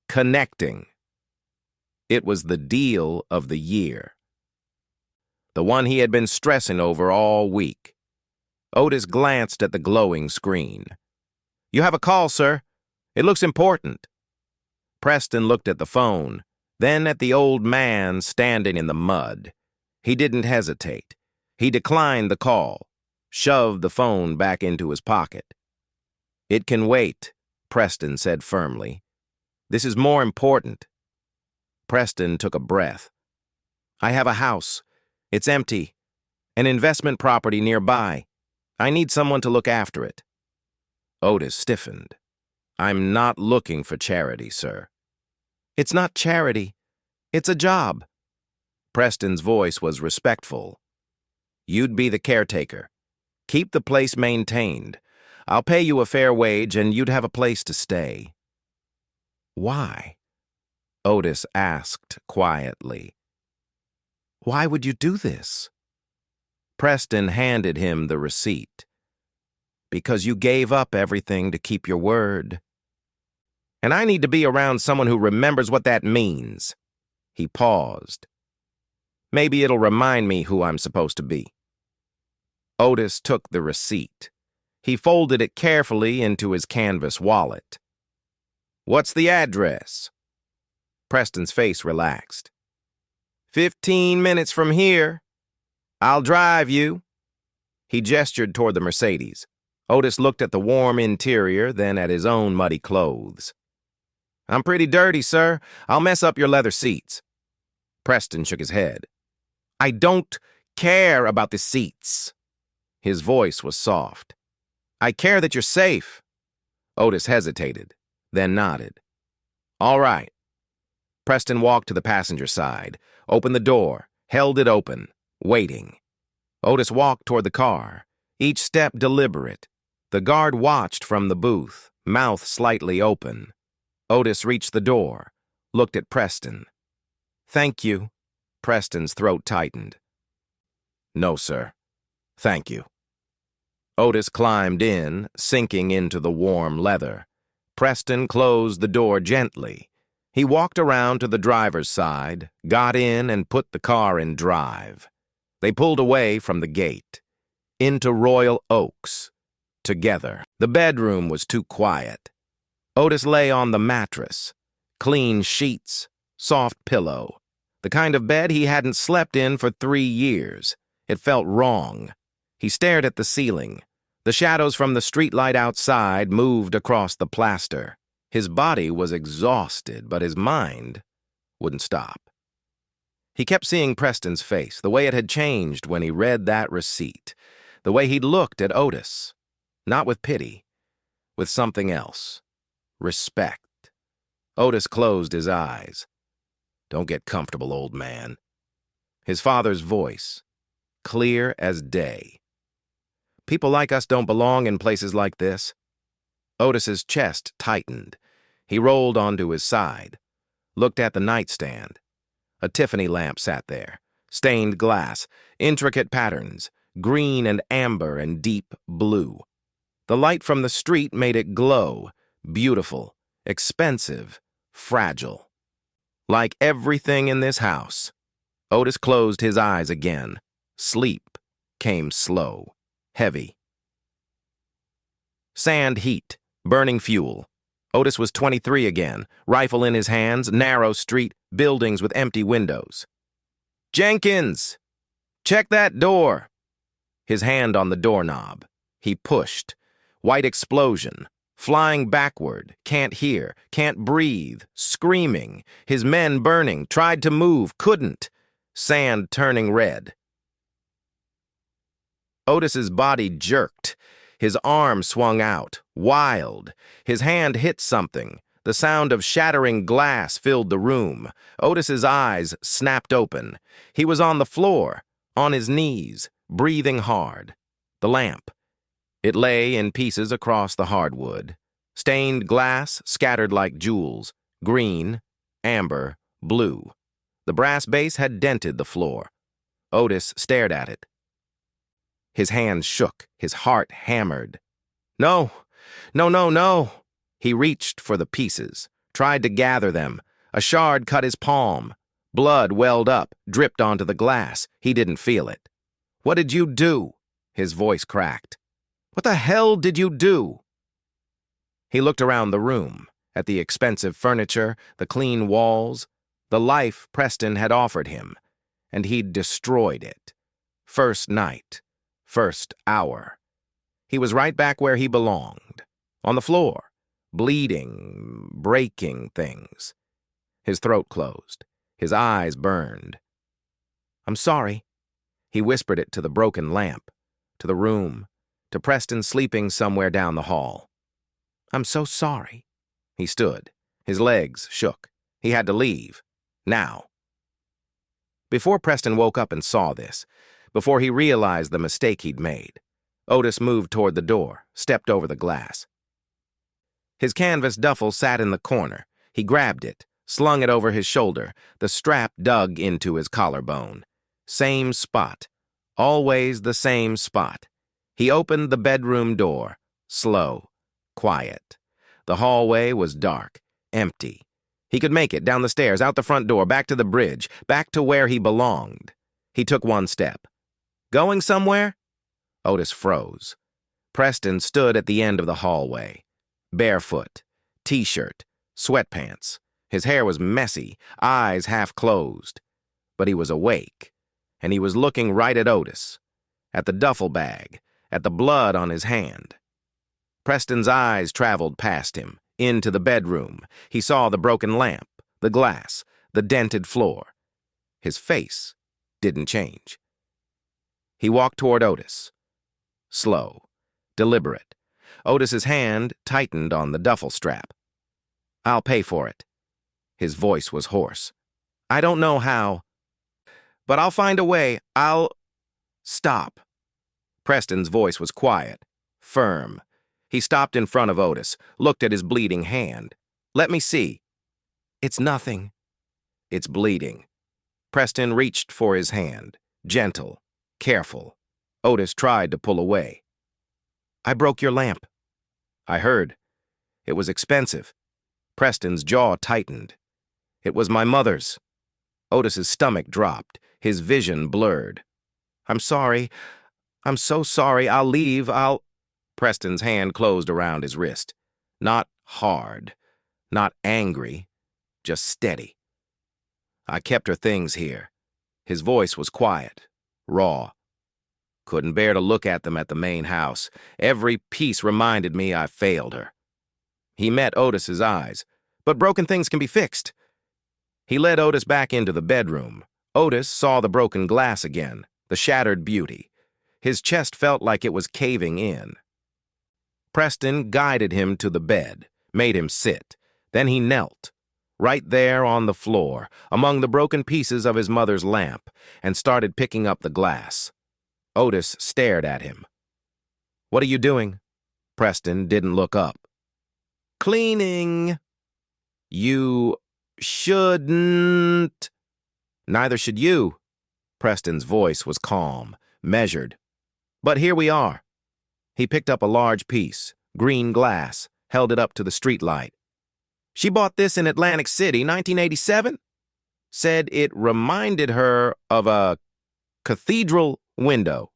Connecting. It was the deal of the year. The one he had been stressing over all week. Otis glanced at the glowing screen. "You have a call, sir. It looks important." Preston looked at the phone, then at the old man standing in the mud. He didn't hesitate. He declined the call, shoved the phone back into his pocket. "It can wait," Preston said firmly. "This is more important." Preston took a breath. "I have a house. It's empty. An investment property nearby. I need someone to look after it." Otis stiffened. "I'm not looking for charity, sir." "It's not charity. It's a job." Preston's voice was respectful. "You'd be the caretaker. Keep the place maintained. I'll pay you a fair wage and you'd have a place to stay." "Why?" Otis asked quietly. "Why would you do this?" Preston handed him the receipt. "Because you gave up everything to keep your word. And I need to be around someone who remembers what that means." He paused. "Maybe it'll remind me who I'm supposed to be." Otis took the receipt. He folded it carefully into his canvas wallet. "What's the address?" Preston's face relaxed. 15 minutes from here. I'll drive you." He gestured toward the Mercedes. Otis looked at the warm interior, then at his own muddy clothes. "I'm pretty dirty, sir. I'll mess up your leather seats." Preston shook his head. "I don't care about the seats." His voice was soft. "I care that you're safe." Otis hesitated, then nodded. "All right." Preston walked to the passenger side, opened the door, held it open, waiting. Otis walked toward the car, each step deliberate. The guard watched from the booth, mouth slightly open. Otis reached the door, looked at Preston. "Thank you." Preston's throat tightened. "No, sir. Thank you." Otis climbed in, sinking into the warm leather. Preston closed the door gently. He walked around to the driver's side, got in, and put the car in drive. They pulled away from the gate, into Royal Oaks, together. The bedroom was too quiet. Otis lay on the mattress, clean sheets, soft pillow, the kind of bed he hadn't slept in for 3 years. It felt wrong. He stared at the ceiling. The shadows from the streetlight outside moved across the plaster. His body was exhausted, but his mind wouldn't stop. He kept seeing Preston's face, the way it had changed when he read that receipt, the way he'd looked at Otis, not with pity, with something else, respect. Otis closed his eyes. "Don't get comfortable, old man." His father's voice, clear as day. "People like us don't belong in places like this." Otis's chest tightened. He rolled onto his side, looked at the nightstand. A Tiffany lamp sat there, stained glass, intricate patterns, green and amber and deep blue. The light from the street made it glow, beautiful, expensive, fragile. Like everything in this house, Otis closed his eyes again. Sleep came slow, heavy. Sand heat, burning fuel. Otis was 23 again, rifle in his hands, narrow street, buildings with empty windows. "Jenkins! Check that door!" His hand on the doorknob. He pushed. White explosion. Flying backward. Can't hear. Can't breathe. Screaming. His men burning. Tried to move. Couldn't. Sand turning red. Otis's body jerked. His arm swung out, wild. His hand hit something, The sound of shattering glass filled the room. Otis's eyes snapped open. He was on the floor, on his knees, breathing hard. The lamp. It lay in pieces across the hardwood. Stained glass scattered like jewels, green, amber, blue. The brass base had dented the floor. Otis stared at it. His hands shook, his heart hammered. No, no, no, no. He reached for the pieces, tried to gather them. A shard cut his palm. Blood welled up, dripped onto the glass. He didn't feel it. What did you do? His voice cracked. What the hell did you do? He looked around the room, at the expensive furniture, the clean walls, the life Preston had offered him, and he'd destroyed it. First night, first hour. He was right back where he belonged, on the floor, bleeding, breaking things. His throat closed. His eyes burned. I'm sorry. He whispered it to the broken lamp, to the room, to Preston sleeping somewhere down the hall. I'm so sorry. He stood. His legs shook. He had to leave. Now. Before Preston woke up and saw this, before he realized the mistake he'd made, Otis moved toward the door, stepped over the glass. His canvas duffel sat in the corner. He grabbed it, slung it over his shoulder. The strap dug into his collarbone. Same spot. Always the same spot. He opened the bedroom door. Slow. Quiet. The hallway was dark. Empty. He could make it down the stairs, out the front door, back to the bridge, back to where he belonged. He took one step. Going somewhere? Otis froze. Preston stood at the end of the hallway. Barefoot. T-shirt. Sweatpants. His hair was messy, eyes half closed. But he was awake, and he was looking right at Otis, at the duffel bag, at the blood on his hand. Preston's eyes traveled past him, into the bedroom. He saw the broken lamp, the glass, the dented floor. His face didn't change. He walked toward Otis. Slow, deliberate. Otis's hand tightened on the duffel strap. I'll pay for it. His voice was hoarse. I don't know how, but I'll find a way. Stop. Preston's voice was quiet, firm. He stopped in front of Otis, looked at his bleeding hand. Let me see. It's nothing. It's bleeding. Preston reached for his hand, gentle, careful. Otis tried to pull away. I broke your lamp. I heard. It was expensive. Preston's jaw tightened. It was my mother's. Otis's stomach dropped, his vision blurred. I'm sorry. I'm so sorry. I'll leave. Preston's hand closed around his wrist. Not hard, not angry, just steady. I kept her things here. His voice was quiet, raw. Couldn't bear to look at them at the main house. Every piece reminded me I failed her. He met Otis's eyes. But broken things can be fixed. He led Otis back into the bedroom. Otis saw the broken glass again, the shattered beauty. His chest felt like it was caving in. Preston guided him to the bed, made him sit. Then he knelt, right there on the floor, among the broken pieces of his mother's lamp, and started picking up the glass. Otis stared at him. What are you doing? Preston didn't look up. Cleaning. You shouldn't. Neither should you. Preston's voice was calm, measured. But here we are. He picked up a large piece, green glass, held it up to the streetlight. She bought this in Atlantic City, 1987. Said it reminded her of a cathedral window.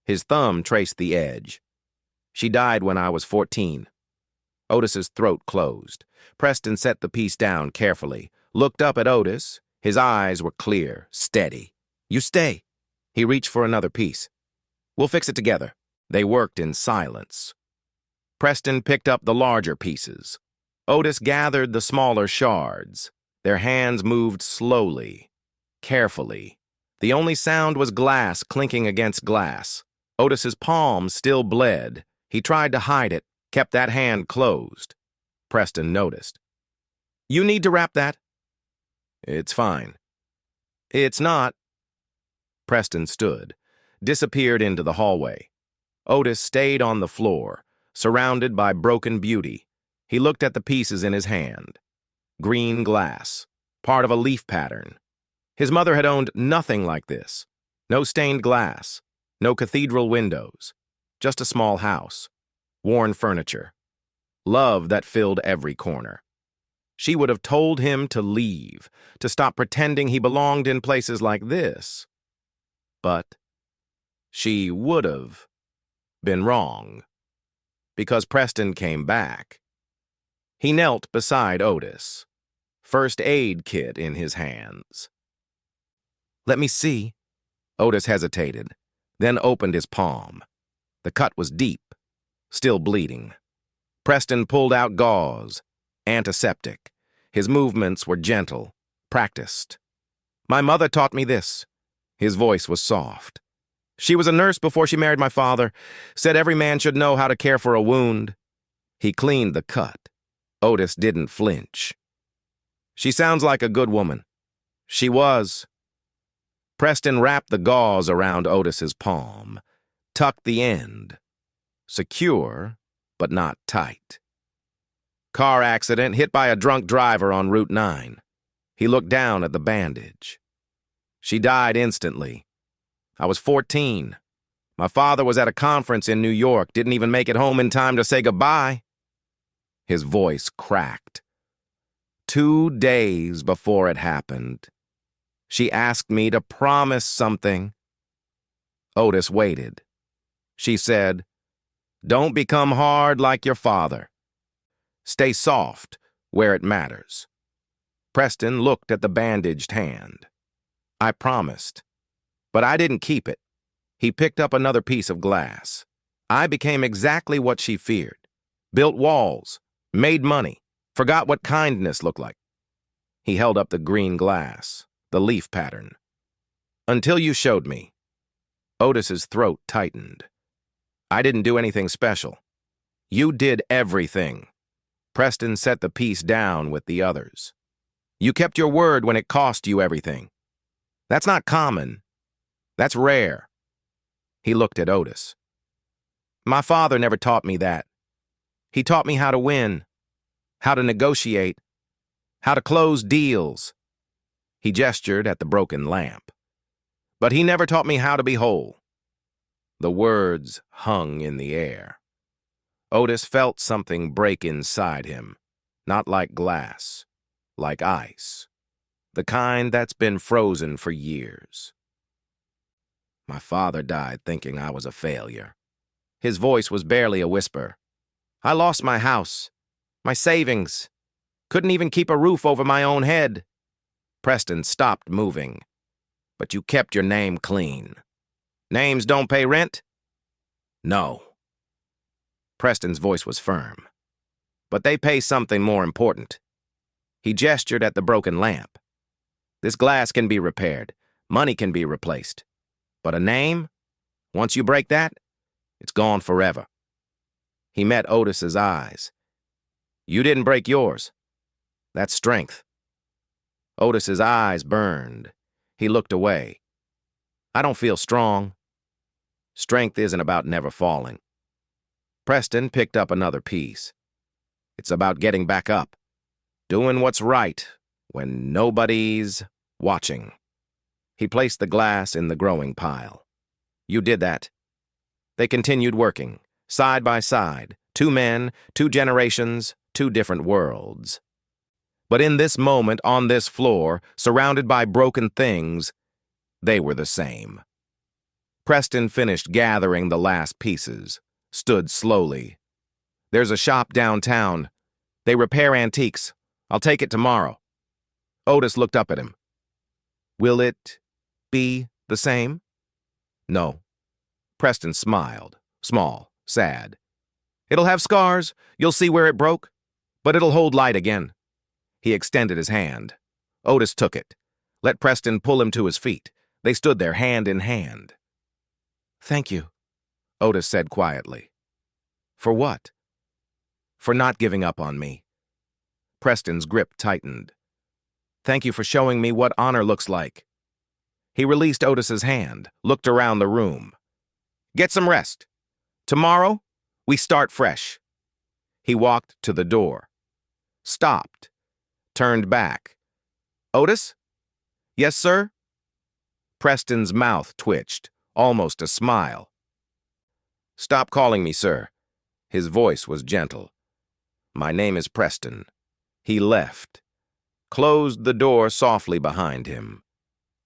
His thumb traced the edge. She died when I was 14. Otis's throat closed. Preston set the piece down carefully, looked up at Otis. His eyes were clear, steady. You stay. He reached for another piece. We'll fix it together. They worked in silence. Preston picked up the larger pieces. Otis gathered the smaller shards. Their hands moved slowly, carefully. The only sound was glass clinking against glass. Otis's palm still bled. He tried to hide it, kept that hand closed. Preston noticed. You need to wrap that. It's fine. It's not. Preston stood, disappeared into the hallway. Otis stayed on the floor, surrounded by broken beauty. He looked at the pieces in his hand. Green glass, part of a leaf pattern. His mother had owned nothing like this. No stained glass, no cathedral windows, just a small house, worn furniture, love that filled every corner. She would have told him to leave, to stop pretending he belonged in places like this. But she would have been wrong, because Preston came back. He knelt beside Otis, first aid kit in his hands. Let me see. Otis hesitated, then opened his palm. The cut was deep, still bleeding. Preston pulled out gauze, antiseptic. His movements were gentle, practiced. My mother taught me this. His voice was soft. She was a nurse before she married my father, said every man should know how to care for a wound. He cleaned the cut. Otis didn't flinch. She sounds like a good woman. She was. Preston wrapped the gauze around Otis's palm, tucked the end. Secure, but not tight. Car accident, hit by a drunk driver on Route 9. He looked down at the bandage. She died instantly. I was 14. My father was at a conference in New York, didn't even make it home in time to say goodbye. His voice cracked. 2 days before it happened, she asked me to promise something. Otis waited. She said, "Don't become hard like your father. Stay soft where it matters." Preston looked at the bandaged hand. I promised, but I didn't keep it. He picked up another piece of glass. I became exactly what she feared. Built walls, made money, forgot what kindness looked like. He held up the green glass, the leaf pattern. Until you showed me. Otis's throat tightened. I didn't do anything special. You did everything. Preston set the piece down with the others. You kept your word when it cost you everything. That's not common. That's rare. He looked at Otis. My father never taught me that. He taught me how to win, how to negotiate, how to close deals. He gestured at the broken lamp. But he never taught me how to be whole. The words hung in the air. Otis felt something break inside him, not like glass, like ice, the kind that's been frozen for years. My father died thinking I was a failure. His voice was barely a whisper. I lost my house, my savings, couldn't even keep a roof over my own head. Preston stopped moving. But you kept your name clean. Names don't pay rent? No. Preston's voice was firm. But they pay something more important. He gestured at the broken lamp. This glass can be repaired. Money can be replaced. But a name? Once you break that, it's gone forever. He met Otis's eyes. You didn't break yours. That's strength. Otis's eyes burned. He looked away. I don't feel strong. Strength isn't about never falling. Preston picked up another piece. It's about getting back up, doing what's right when nobody's watching. He placed the glass in the growing pile. You did that. They continued working, side by side, 2 men, 2 generations, 2 different worlds. But in this moment, on this floor, surrounded by broken things, they were the same. Preston finished gathering the last pieces, stood slowly. There's a shop downtown. They repair antiques. I'll take it tomorrow. Otis looked up at him. Will it be the same? No. Preston smiled, small, sad. It'll have scars. You'll see where it broke. But it'll hold light again. He extended his hand. Otis took it. Let Preston pull him to his feet. They stood there hand in hand. Thank you, Otis said quietly. For what? For not giving up on me. Preston's grip tightened. Thank you for showing me what honor looks like. He released Otis's hand, looked around the room. Get some rest. Tomorrow, we start fresh. He walked to the door. Stopped. Turned back. Otis? Yes, sir? Preston's mouth twitched, almost a smile. Stop calling me, sir. His voice was gentle. My name is Preston. He left. Closed the door softly behind him.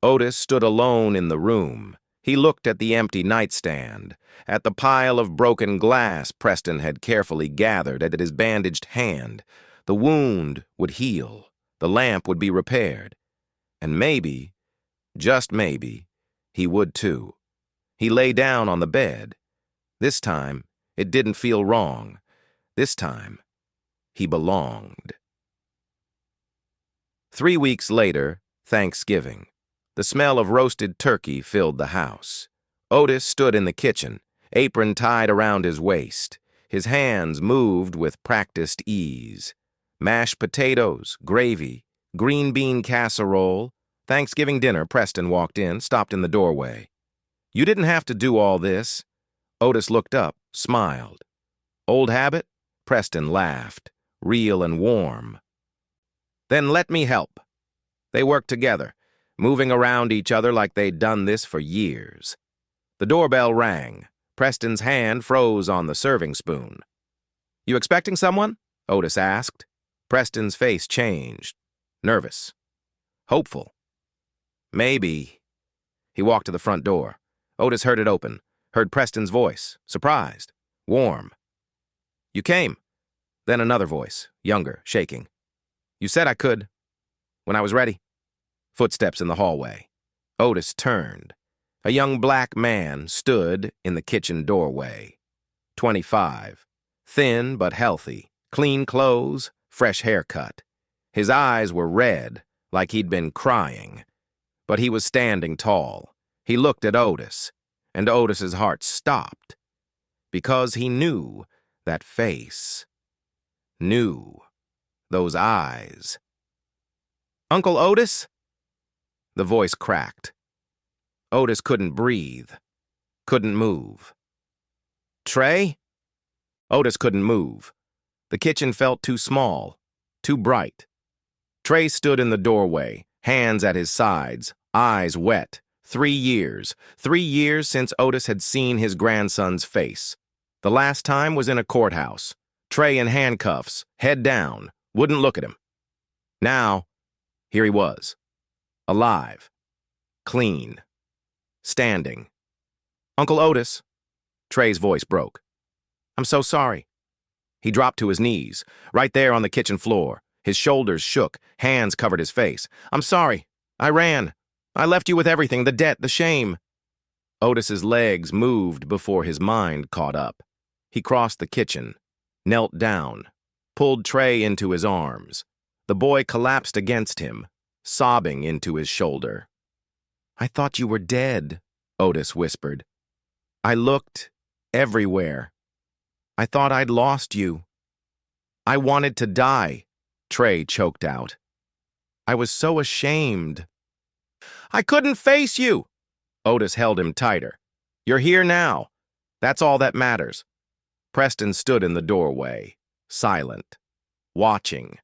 Otis stood alone in the room. He looked at the empty nightstand, at the pile of broken glass Preston had carefully gathered at his bandaged hand. The wound would heal. The lamp would be repaired. And maybe, just maybe, he would too. He lay down on the bed. This time, it didn't feel wrong. This time, he belonged. 3 weeks later, Thanksgiving. The smell of roasted turkey filled the house. Otis stood in the kitchen, apron tied around his waist. His hands moved with practiced ease. Mashed potatoes, gravy, green bean casserole. Thanksgiving dinner. Preston walked in, stopped in the doorway. You didn't have to do all this. Otis looked up, smiled. Old habit? Preston laughed, real and warm. Then let me help. They worked together, moving around each other like they'd done this for years. The doorbell rang. Preston's hand froze on the serving spoon. You expecting someone? Otis asked. Preston's face changed. Nervous. Hopeful. Maybe. He walked to the front door. Otis heard it open, heard Preston's voice, surprised, warm. You came. Then another voice, younger, shaking. You said I could. When I was ready. Footsteps in the hallway. Otis turned. A young black man stood in the kitchen doorway. 25. Thin but healthy. Clean clothes, fresh haircut. His eyes were red, like he'd been crying. But he was standing tall. He looked at Otis, and Otis's heart stopped. Because he knew that face. Knew those eyes. Uncle Otis? The voice cracked. Otis couldn't breathe, couldn't move. Trey? Otis couldn't move. The kitchen felt too small, too bright. Trey stood in the doorway, hands at his sides, eyes wet. 3 years. 3 years since Otis had seen his grandson's face. The last time was in a courthouse. Trey in handcuffs, head down, wouldn't look at him. Now, here he was. Alive. Clean. Standing. Uncle Otis. Trey's voice broke. I'm so sorry. He dropped to his knees, right there on the kitchen floor. His shoulders shook, hands covered his face. I'm sorry. I ran. I left you with everything, the debt, the shame. Otis's legs moved before his mind caught up. He crossed the kitchen, knelt down, pulled Trey into his arms. The boy collapsed against him, sobbing into his shoulder. I thought you were dead, Otis whispered. I looked everywhere. I thought I'd lost you. I wanted to die, Trey choked out. I was so ashamed. I couldn't face you. Otis held him tighter. You're here now. That's all that matters. Preston stood in the doorway, silent, watching.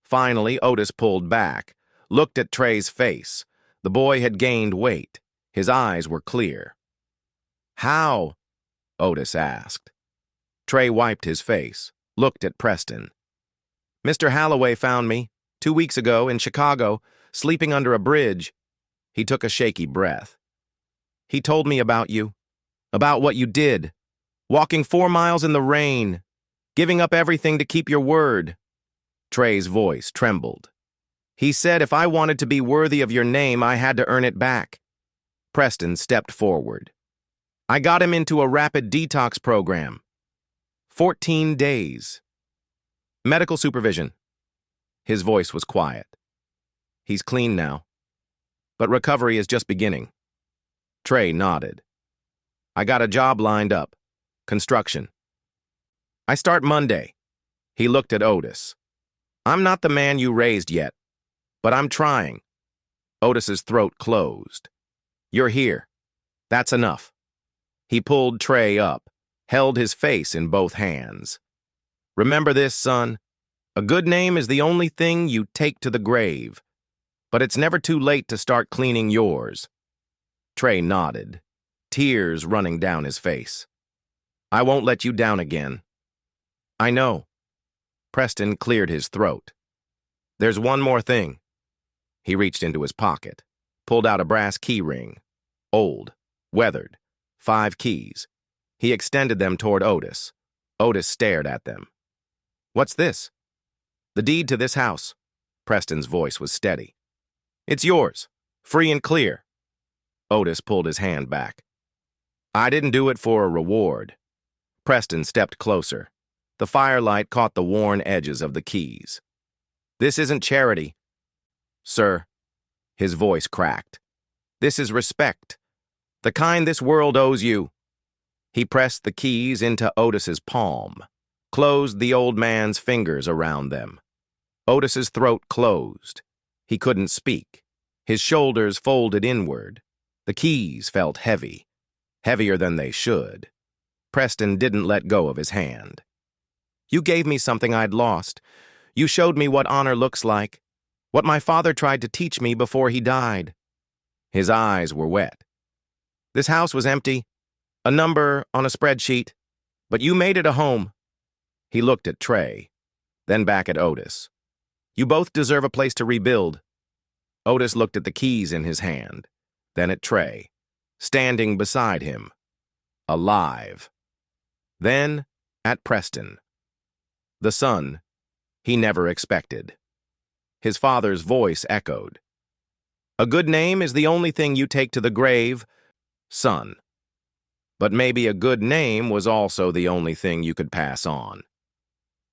Finally, Otis pulled back, looked at Trey's face. The boy had gained weight. His eyes were clear. How? Otis asked. Trey wiped his face, looked at Preston. Mr. Halloway found me, 2 weeks ago in Chicago, sleeping under a bridge. He took a shaky breath. He told me about you, about what you did, walking 4 miles in the rain, giving up everything to keep your word. Trey's voice trembled. He said if I wanted to be worthy of your name, I had to earn it back. Preston stepped forward. I got him into a rapid detox program. 14 days. Medical supervision. His voice was quiet. He's clean now. But recovery is just beginning. Trey nodded. I got a job lined up. Construction. I start Monday. He looked at Otis. I'm not the man you raised yet, but I'm trying. Otis's throat closed. You're here. That's enough. He pulled Trey up, held his face in both hands. Remember this, son. A good name is the only thing you take to the grave, but it's never too late to start cleaning yours. Trey nodded, tears running down his face. I won't let you down again. I know. Preston cleared his throat. There's one more thing. He reached into his pocket, pulled out a brass key ring. Old, weathered, 5 keys. He extended them toward Otis. Otis stared at them. What's this? The deed to this house. Preston's voice was steady. It's yours, free and clear. Otis pulled his hand back. I didn't do it for a reward. Preston stepped closer. The firelight caught the worn edges of the keys. This isn't charity. Sir, his voice cracked. This is respect. The kind this world owes you. He pressed the keys into Otis's palm, closed the old man's fingers around them. Otis's throat closed. He couldn't speak. His shoulders folded inward. The keys felt heavy, heavier than they should. Preston didn't let go of his hand. You gave me something I'd lost. You showed me what honor looks like, what my father tried to teach me before he died. His eyes were wet. This house was empty, a number on a spreadsheet, but you made it a home. He looked at Trey, then back at Otis. You both deserve a place to rebuild. Otis looked at the keys in his hand, then at Trey, standing beside him, alive. Then at Preston, the son he never expected. His father's voice echoed. A good name is the only thing you take to the grave, son. But maybe a good name was also the only thing you could pass on.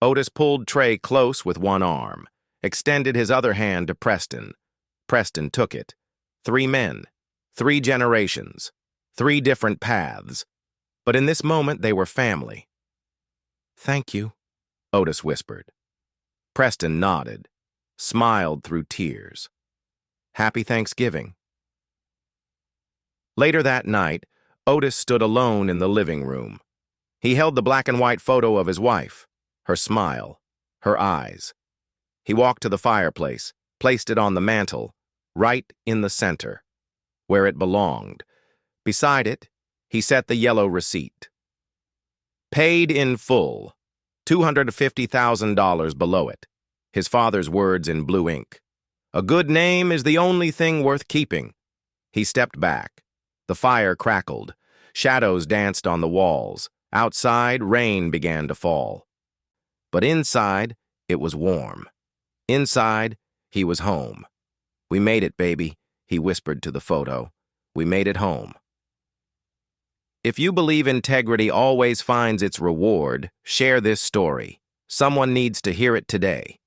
Otis pulled Trey close with one arm, extended his other hand to Preston. Preston took it. 3 men, 3 generations, 3 different paths. But in this moment, they were family. Thank you, Otis whispered. Preston nodded, smiled through tears. Happy Thanksgiving. Later that night, Otis stood alone in the living room. He held the black and white photo of his wife, her smile, her eyes. He walked to the fireplace, placed it on the mantel, right in the center, where it belonged. Beside it, he set the yellow receipt. Paid in full, $250,000 below it, his father's words in blue ink. A good name is the only thing worth keeping. He stepped back. The fire crackled. Shadows danced on the walls. Outside, rain began to fall. But inside, it was warm. Inside, he was home. We made it, baby, he whispered to the photo. We made it home. If you believe integrity always finds its reward, share this story. Someone needs to hear it today.